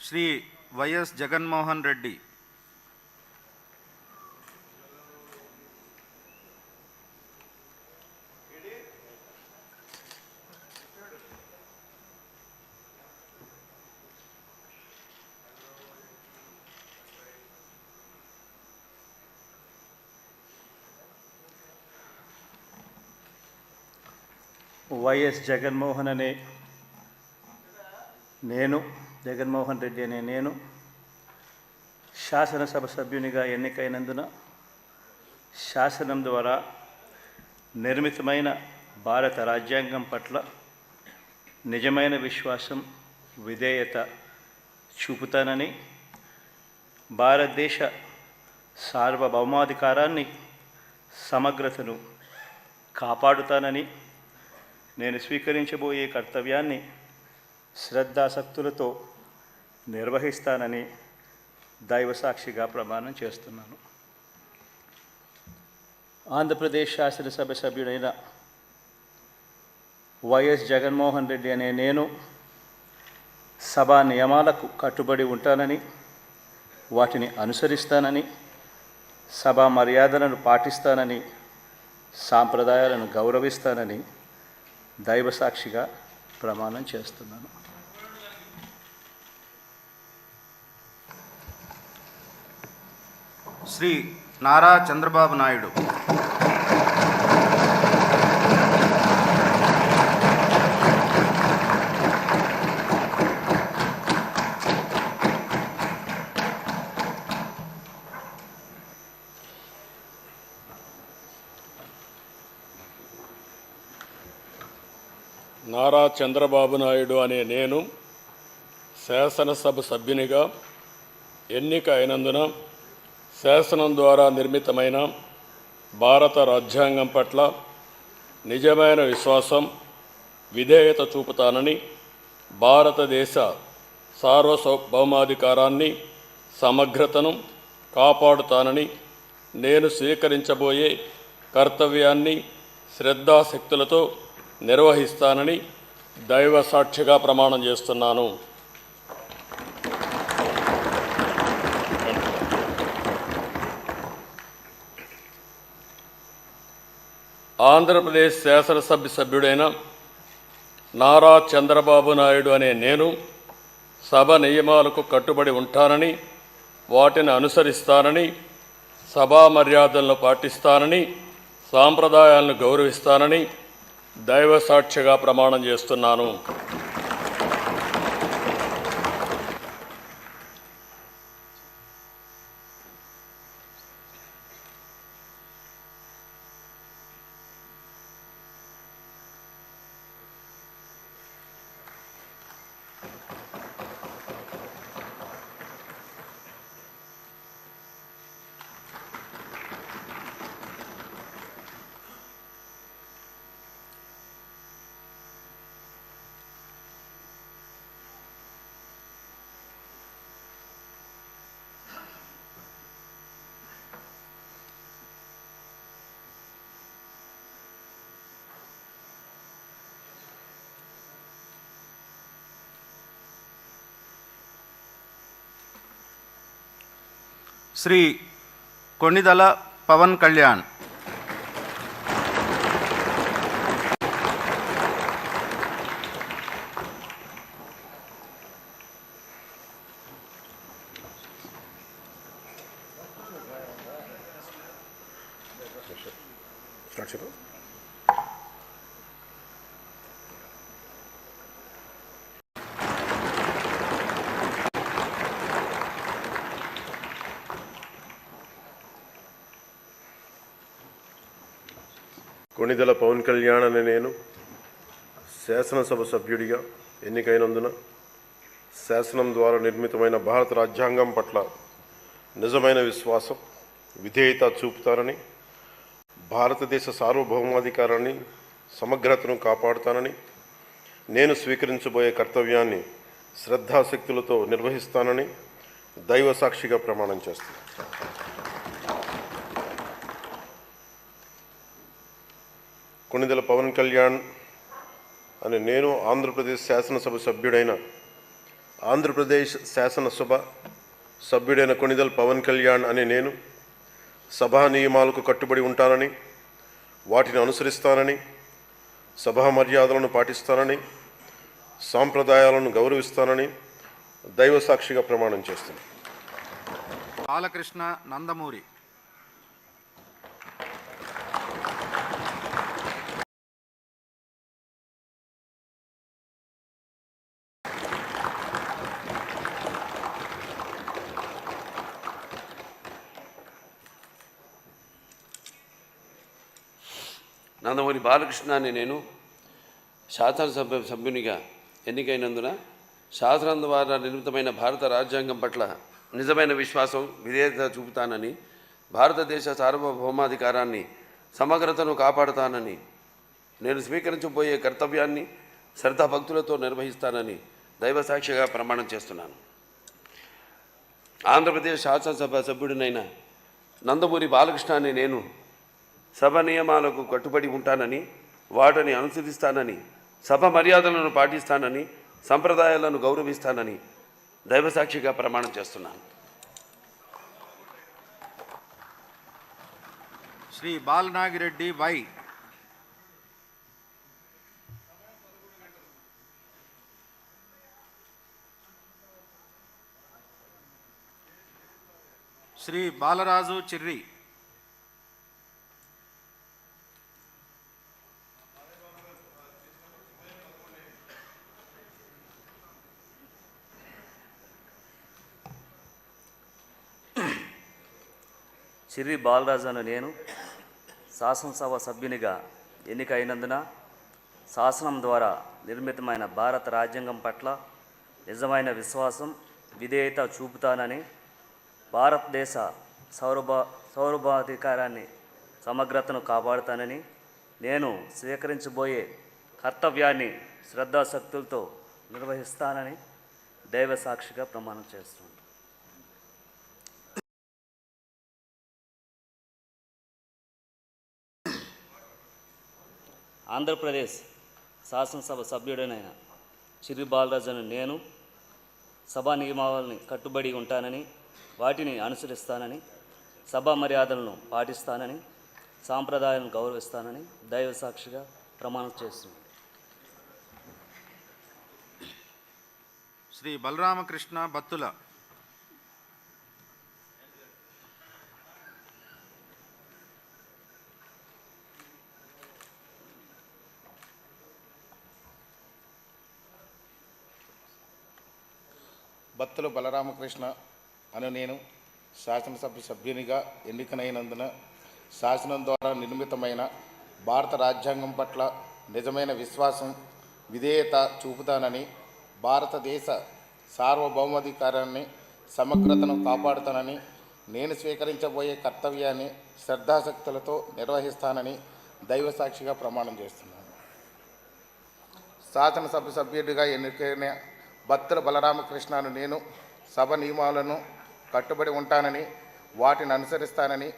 Shri YS Jaganmohan Reddy. YS Jaganmohan అనే నేను, జగన్మోహన్ రెడ్డి అనే నేను శాసనసభ సభ్యునిగా ఎన్నికైనందున శాసనం ద్వారా నిర్మితమైన భారత రాజ్యాంగం పట్ల నిజమైన విశ్వాసం, విధేయత చూపుతానని, భారతదేశ సార్వభౌమాధికారాన్ని, సమగ్రతను కాపాడుతానని, నేను స్వీకరించబోయే కర్తవ్యాన్ని శ్రద్ధాసక్తులతో నిర్వహిస్తానని దైవసాక్షిగా ప్రమాణం చేస్తున్నాను. ఆంధ్రప్రదేశ్ శాసనసభ సభ్యుడైన వైఎస్ జగన్మోహన్ రెడ్డి అనే నేను సభా నియమాలకు కట్టుబడి ఉంటానని, వాటిని అనుసరిస్తానని, సభా మర్యాదలను పాటిస్తానని, సాంప్రదాయాలను గౌరవిస్తానని దైవసాక్షిగా ప్రమాణం చేస్తున్నాను. శ్రీ నారా చంద్రబాబు నాయుడు. నారా చంద్రబాబు నాయుడు అనే నేను శాసనసభ సభ్యునిగా ఎన్నిక అయినందున శాసనం ద్వారా నిర్మితమైన భారత రాజ్యాంగం పట్ల నిజమైన విశ్వాసం, విధేయత చూపుతానని, భారతదేశ సార్వభౌమాధికారాన్ని, సమగ్రతను కాపాడుతానని, నేను స్వీకరించబోయే కర్తవ్యాన్ని శ్రద్ధాశక్తులతో నిర్వహిస్తానని దైవ సాక్షిగా ప్రమాణం చేస్తున్నాను. ఆంధ్రప్రదేశ్ శాసనసభ సభ్యుడైన నారా చంద్రబాబు నాయుడు అనే నేను సభ నియమాలకు కట్టుబడి ఉంటానని, వాటిని అనుసరిస్తానని, సభా మర్యాదలను పాటిస్తానని, సాంప్రదాయాలను గౌరవిస్తానని దైవ సాక్షిగా ప్రమాణం చేస్తున్నాను. శ్రీ కొణిదల పవన్ కళ్యాణ్. కొణిదెల పవన్ కళ్యాణ్ అనే నేను శాసనసభ సభ్యుడిగా ఎన్నికైనందున శాసనం ద్వారా నిర్మితమైన భారత రాజ్యాంగం పట్ల నిజమైన విశ్వాసం, విధేయత చూపుతానని, భారతదేశ సార్వభౌమాధికారాన్ని, సమగ్రతను కాపాడుతానని, నేను స్వీకరించబోయే కర్తవ్యాన్ని శ్రద్ధాశక్తులతో నిర్వహిస్తానని దైవ సాక్షిగా ప్రమాణం చేస్తాను. కొణిదెల పవన్ కళ్యాణ్ అనే నేను ఆంధ్రప్రదేశ్ శాసనసభ సభ్యుడైన ఆంధ్రప్రదేశ్ శాసనసభ సభ్యుడైన కొణిదెల పవన్ కళ్యాణ్ అనే నేను సభా నియమాలకు కట్టుబడి ఉంటానని, వాటిని అనుసరిస్తానని, సభా మర్యాదలను పాటిస్తానని, సాంప్రదాయాలను గౌరవిస్తానని దైవ సాక్షిగా ప్రమాణం చేస్తున్నాను. బాలకృష్ణ నందమూరి. నందమూరి బాలకృష్ణ అనే నేను శాసనసభ సభ్యునిగా ఎన్నికైనందున శాసనం ద్వారా నిర్మితమైన భారత రాజ్యాంగం పట్ల నిజమైన విశ్వాసం, విధేయత చూపుతానని, భారతదేశ సార్వభౌమాధికారాన్ని, సమగ్రతను కాపాడుతానని, నేను స్వీకరించబోయే కర్తవ్యాన్ని శ్రద్ధాభక్తులతో నిర్వహిస్తానని దైవ సాక్షిగా ప్రమాణం చేస్తున్నాను. ఆంధ్రప్రదేశ్ శాసనసభ సభ్యుడినైన నందమూరి బాలకృష్ణ అనే నేను సభ నియమాలకు కట్టుబడి ఉంటానని, వాటిని అనుసరిస్తానని, సభ మర్యాదలను పాటిస్తానని, సంప్రదాయాలను గౌరవిస్తానని దైవసాక్షిగా ప్రమాణం చేస్తున్నాను. శ్రీ బాలనాగిరెడ్డి వై. శ్రీ బాలరాజు చిర్రి. చిర్రి బాలరాజు అను నేను శాసనసభ సభ్యునిగా ఎన్నికైనందున శాసనం ద్వారా నిర్మితమైన భారత రాజ్యాంగం పట్ల నిజమైన విశ్వాసం, విధేయత చూపుతానని, భారతదేశ సార్వభౌమాధికారాన్ని, సమగ్రతను కాపాడుతానని, నేను స్వీకరించబోయే కర్తవ్యాన్ని శ్రద్ధాశక్తులతో నిర్వహిస్తానని దైవ సాక్షిగా ప్రమాణం చేస్తున్నాను. ఆంధ్రప్రదేశ్ శాసనసభ సభ్యుడైన చిర్రి బాలరాజు అను నేను సభా నియమావళిని కట్టుబడి ఉంటానని, వాటిని అనుసరిస్తానని, సభా మర్యాదలను పాటిస్తానని, సాంప్రదాయాలను గౌరవిస్తానని దైవ సాక్షిగా ప్రమాణం చేస్తున్నాను. శ్రీ బలరామకృష్ణ బత్తుల. బత్తుల బలరామకృష్ణ అను నేను శాసనసభ సభ్యునిగా ఎన్నికైనందున శాసనం ద్వారా నిర్మితమైన భారత రాజ్యాంగం పట్ల నిజమైన విశ్వాసం, విధేయత చూపుతానని, భారతదేశ సార్వభౌమాధికారాన్ని, సమగ్రతను కాపాడుతానని, నేను స్వీకరించబోయే కర్తవ్యాన్ని శ్రద్ధాశక్తులతో నిర్వహిస్తానని దైవ సాక్షిగా ప్రమాణం చేస్తున్నాను. శాసనసభ సభ్యుడిగా ఎన్నికైన బత్తుల బలరామకృష్ణను నేను సభ నియమాలను కట్టుబడి ఉంటానని, వాటిని అనుసరిస్తానని,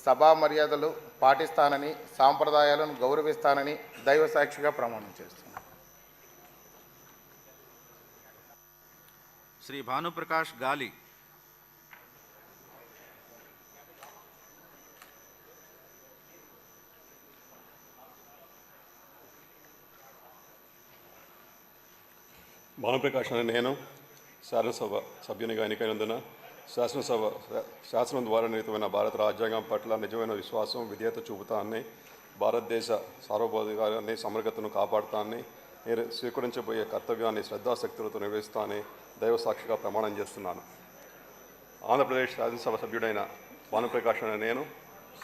సభా మర్యాదలు పాటిస్తానని, సాంప్రదాయాలను గౌరవిస్తానని దైవ సాక్షిగా ప్రమాణం చేస్తున్నాను. శ్రీ భానుప్రకాష్ గాలి. భానుప్రకాష్ అనే నేను శాసనసభ సభ్యునిగా ఎన్నికైనందున శాసనం ద్వారా నిర్మితమైన భారత రాజ్యాంగం పట్ల నిజమైన విశ్వాసం, విధేయత చూపుతానని, భారతదేశ సార్వభౌమాధికారాన్ని, సమగ్రతను కాపాడుతానని, నేను స్వీకరించబోయే కర్తవ్యాన్ని శ్రద్ధాశక్తులతో నిర్వహిస్తానని దైవ సాక్షిగా ప్రమాణం చేస్తున్నాను. ఆంధ్రప్రదేశ్ శాసనసభ సభ్యుడైన భానుప్రకాష్ అనే నేను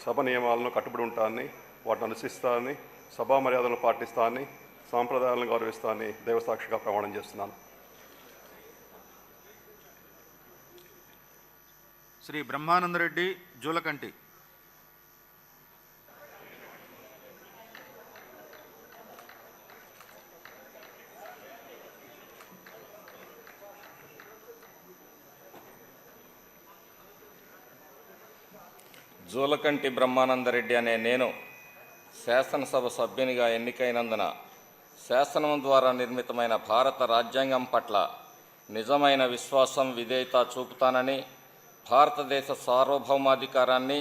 సభ నియమాలను కట్టుబడి ఉంటానని, వాటిని అనుసరిస్తానని, సభా మర్యాదలను పాటిస్తానని, సాంప్రదాయాలను గౌరవిస్తానని దైవ సాక్షిగా ప్రమాణం చేస్తున్నాను. శ్రీ బ్రహ్మానందరెడ్డి జూలకంటి. జూలకంటి బ్రహ్మానందరెడ్డి అనే నేను శాసనసభ సభ్యునిగా ఎన్నికైనందున శాసనం ద్వారా నిర్మితమైన భారత రాజ్యాంగం పట్ల నిజమైన విశ్వాసం విధేయత చూపుతానని భారతదేశ సార్వభౌమాధికారాన్ని